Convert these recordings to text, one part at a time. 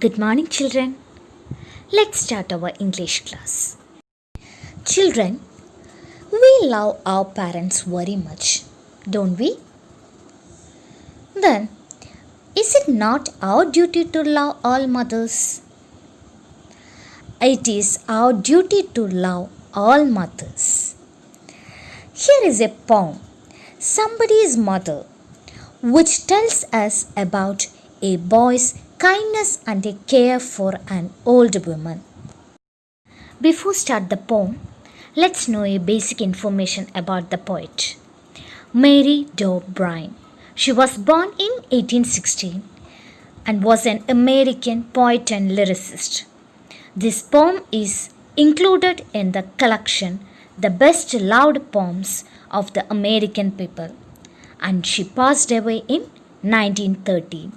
Good morning, children. Let's start our English class. Children, we love our parents very much, don't we? Then, is it not our duty to love all mothers? It is our duty to love all mothers. Here is a poem, Somebody's Mother, which tells us about a boy's kindness and a care for an old woman. Before start the poem, let's know a basic information about the poet. Mary Bryan. She was born in 1816 and was an American poet and lyricist. This poem is included in the collection The Best Loved Poems of the American People, and she passed away in 1930.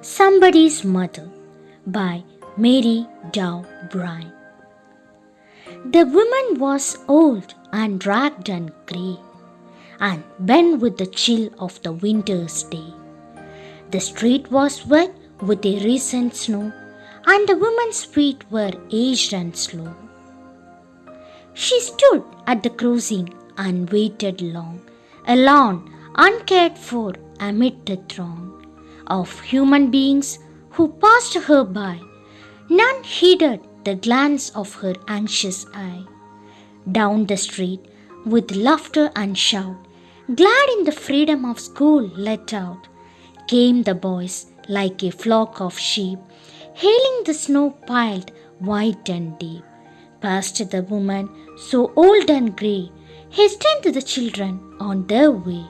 Somebody's Mother by Mary Bryan. The woman was old and ragged and grey, and bent with the chill of the winter's day. The street was wet with a recent snow, and the woman's feet were aged and slow. She stood at the crossing and waited long, alone, uncared for amid the throng of human beings who passed her by. None heeded the glance of her anxious eye. Down the street, with laughter and shout, glad in the freedom of school let out, came the boys like a flock of sheep, hailing the snow-piled white and deep. Past the woman, so old and grey, hastened the children on their way,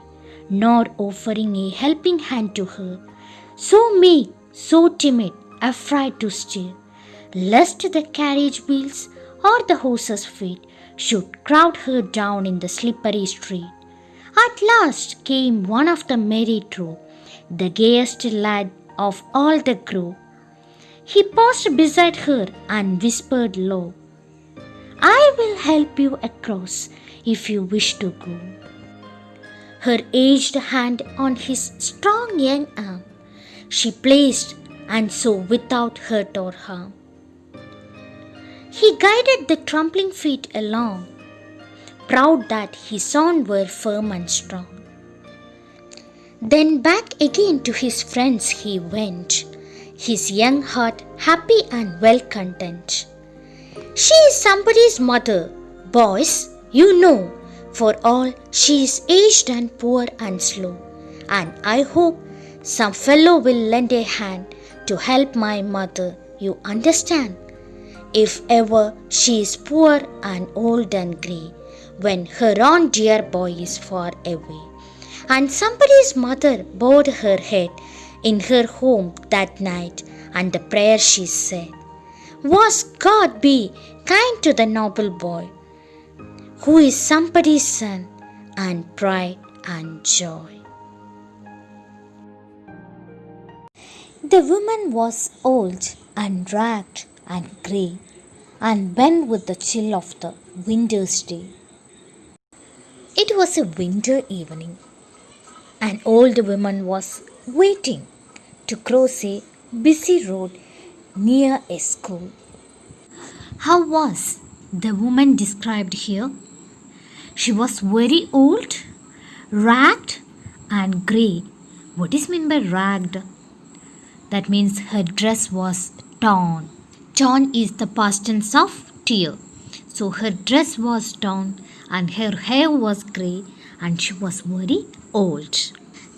nor offering a helping hand to her, so meek, so timid, afraid to stir, lest the carriage wheels or the horses' feet should crowd her down in the slippery street. At last came one of the merry troop, the gayest lad of all the crew. He paused beside her and whispered low, "I will help you across if you wish to go." Her aged hand on his strong young arm she placed, and so without hurt or harm, he guided the trampling feet along, proud that his own were firm and strong. Then back again to his friends he went, his young heart happy and well content. She is somebody's mother, boys, you know, for all she is aged and poor and slow, and I hope some fellow will lend a hand to help my mother, you understand? If ever she is poor and old and grey, when her own dear boy is far away, and somebody's mother bowed her head in her home that night, and the prayer she said was, God be kind to the noble boy, who is somebody's son and pride and joy. The woman was old and ragged and grey, and bent with the chill of the winter's day. It was a winter evening. An old woman was waiting to cross a busy road near a school. How was the woman described here? She was very old, ragged, and grey. What is meant by ragged? That means her dress was torn. Torn is the past tense of tear. So her dress was torn and her hair was grey and she was very old.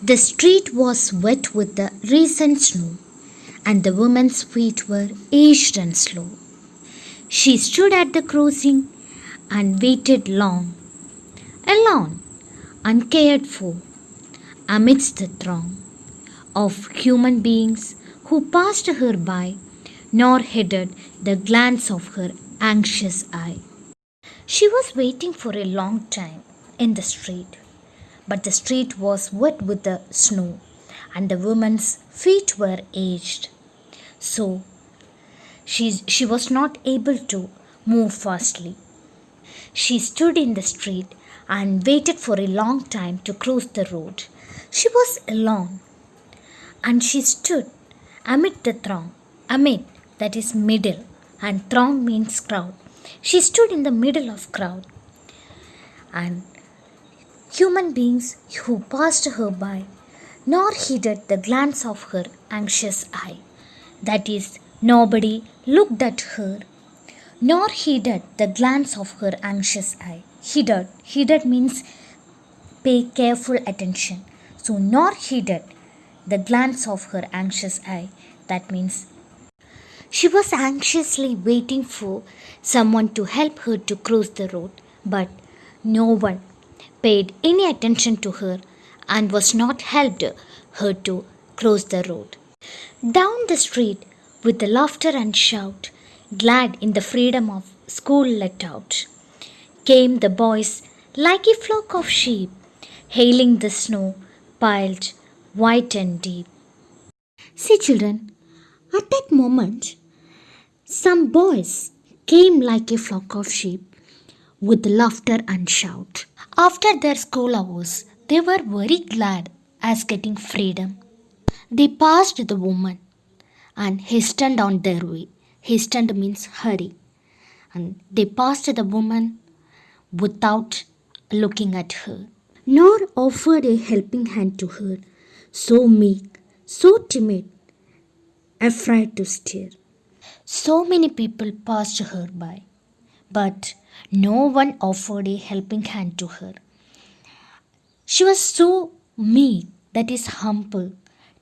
The street was wet with the recent snow and the woman's feet were aged and slow. She stood at the crossing and waited long, alone, uncared for, amidst the throng of human beings who passed her by, nor heeded the glance of her anxious eye. She was waiting for a long time in the street, but the street was wet with the snow, and the woman's feet were aged. So she was not able to move fastly. She stood in the street and waited for a long time to cross the road. She was alone, and she stood Amid the throng, amid, that is middle, and throng means crowd. She stood in the middle of crowd, and human beings who passed her by, nor heeded the glance of her anxious eye. That is, nobody looked at her, nor heeded the glance of her anxious eye. Heeded means pay careful attention. So, nor heeded the glance of her anxious eye. That means she was anxiously waiting for someone to help her to cross the road, but no one paid any attention to her and was not helped her to cross the road. Down the street, with the laughter and shout, glad in the freedom of school let out, came the boys like a flock of sheep, hailing the snow piled white and deep. See, children, at that moment, some boys came like a flock of sheep with laughter and shout. After their school hours, they were very glad as getting freedom. They passed the woman and hastened on their way. Hastened means hurry. And they passed the woman without looking at her, nor offered a helping hand to her, so meek, so timid, afraid to stir. So many people passed her by, but no one offered a helping hand to her. She was so meek, that is humble,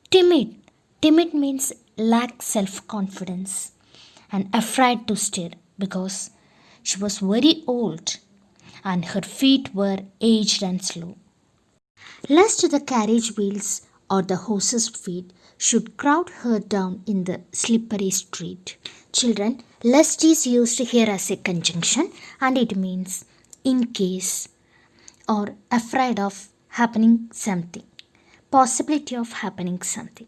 timid. Timid means lack self confidence, and afraid to stir because she was very old and her feet were aged and slow. Lest the carriage wheels or the horse's feet should crowd her down in the slippery street. Children, lest is used here as a conjunction and it means in case or afraid of happening something, possibility of happening something.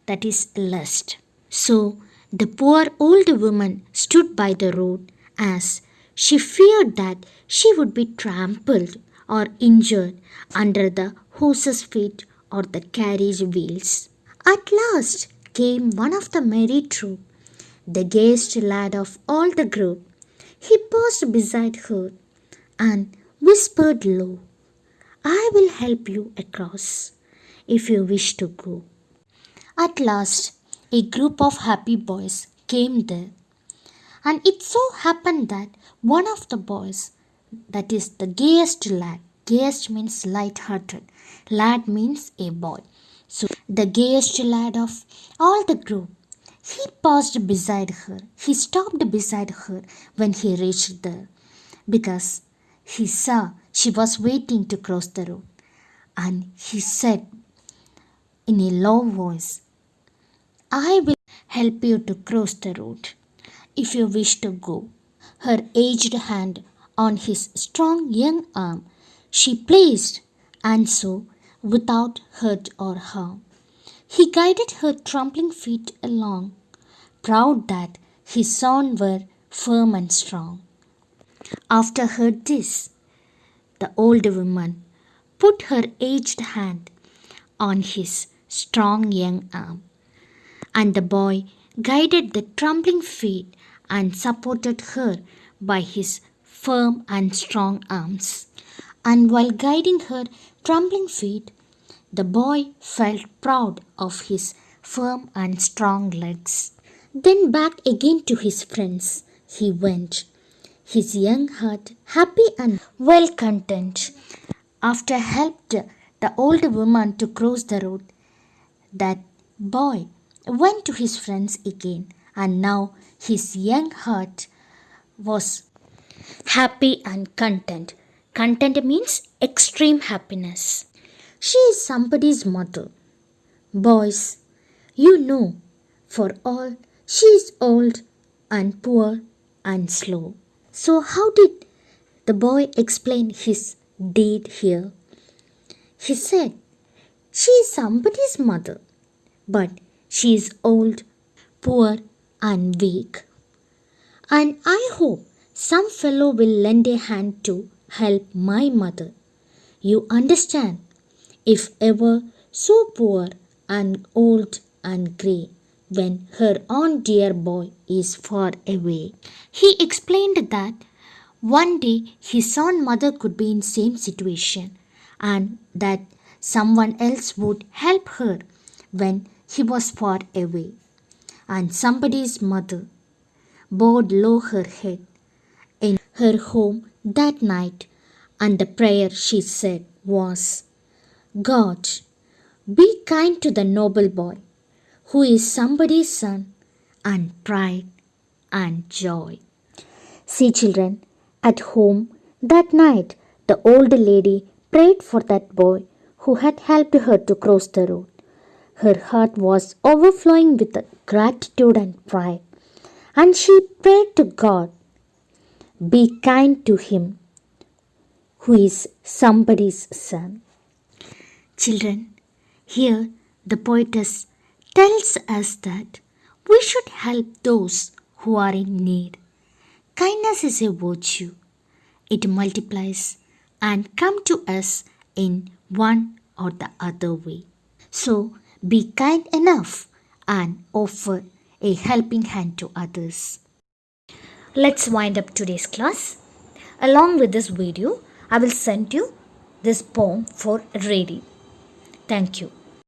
That is lest. So the poor old woman stood by the road as she feared that she would be trampled or injured under the horse's feet or the carriage wheels. At last came one of the merry troop, the gayest lad of all the group. He paused beside her and whispered low, "I will help you across if you wish to go." At last, a group of happy boys came there, and it so happened that one of the boys, that is the gayest lad, gayest means light-hearted, lad means a boy. So, the gayest lad of all the group, he paused beside her. He stopped beside her when he reached there because he saw she was waiting to cross the road. And he said in a low voice, "I will help you to cross the road if you wish to go." Her aged hand on his strong young arm she placed, and so, without hurt or harm, he guided her trembling feet along, proud that his son were firm and strong. After heard this, the old woman put her aged hand on his strong young arm, and the boy guided the trembling feet and supported her by his firm and strong arms. And while guiding her trembling feet, the boy felt proud of his firm and strong legs. Then back again to his friends he went, his young heart happy and well content. After helped the old woman to cross the road, that boy went to his friends again, and now his young heart was happy and content. Content means extreme happiness. She is somebody's mother. Boys, you know, for all she is old and poor and slow. So, how did the boy explain his deed here? He said, "She is somebody's mother, but she is old, poor, and weak. And I hope some fellow will lend a hand to help my mother. You understand, if ever so poor and old and grey, when her own dear boy is far away. He explained that one day his own mother could be in same situation and that someone else would help her when he was far away. And somebody's mother bowed low her head in her home that night, and the prayer she said was, God, be kind to the noble boy who is somebody's son and pride and joy. See, children, at home that night the old lady prayed for that boy who had helped her to cross the road. Her heart was overflowing with gratitude and pride, and she prayed to God, be kind to him who is somebody's son. Children, here the poetess tells us that we should help those who are in need. Kindness is a virtue. It multiplies and comes to us in one or the other way. So be kind enough and offer a helping hand to others. Let's wind up today's class. Along with this video, I will send you this poem for reading. Thank you.